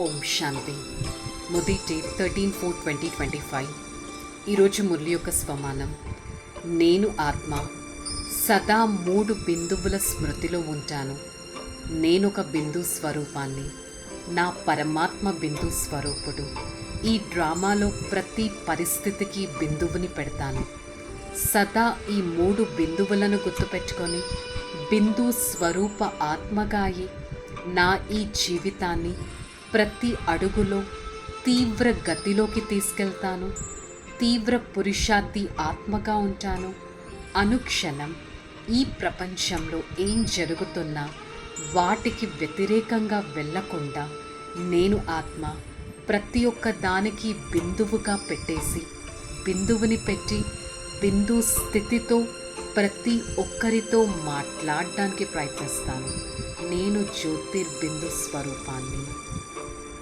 ఓం శాంతి. ముది date 13/4/2025. ఈరోజు మురళి యొక్క స్వమానం. నేను ఆత్మ సదా 3 బిందువుల స్మృతిలో ఉంటాను. నేనొక బిందు స్వరూపాన్ని, నా పరమాత్మ బిందు స్వరూపుడు. ఈ డ్రామాలో ప్రతి పరిస్థితికి బిందువుని పెడతాను. సదా ఈ 3 బిందువులను గుర్తుపెట్టుకొని బిందు స్వరూప ఆత్మగాయి నా ఈ జీవితాన్ని ప్రతి అడుగులో తీవ్ర గతిలోకి తీసుకెళ్తాను. తీవ్ర పురుషార్థి ఆత్మగా ఉంటాను. అనుక్షణం ఈ ప్రపంచంలో ఏం జరుగుతున్నా వాటికి వ్యతిరేకంగా వెళ్ళకుండా నేను ఆత్మ ప్రతి ఒక్క దానికి బిందువుగా పెట్టేసి బిందువుని పెట్టి బిందు స్థితితో ప్రతి ఒక్కరితో మాట్లాడడానికి ప్రయత్నిస్తాను. నేను జ్యోతిర్బిందు స్వరూపాన్ని.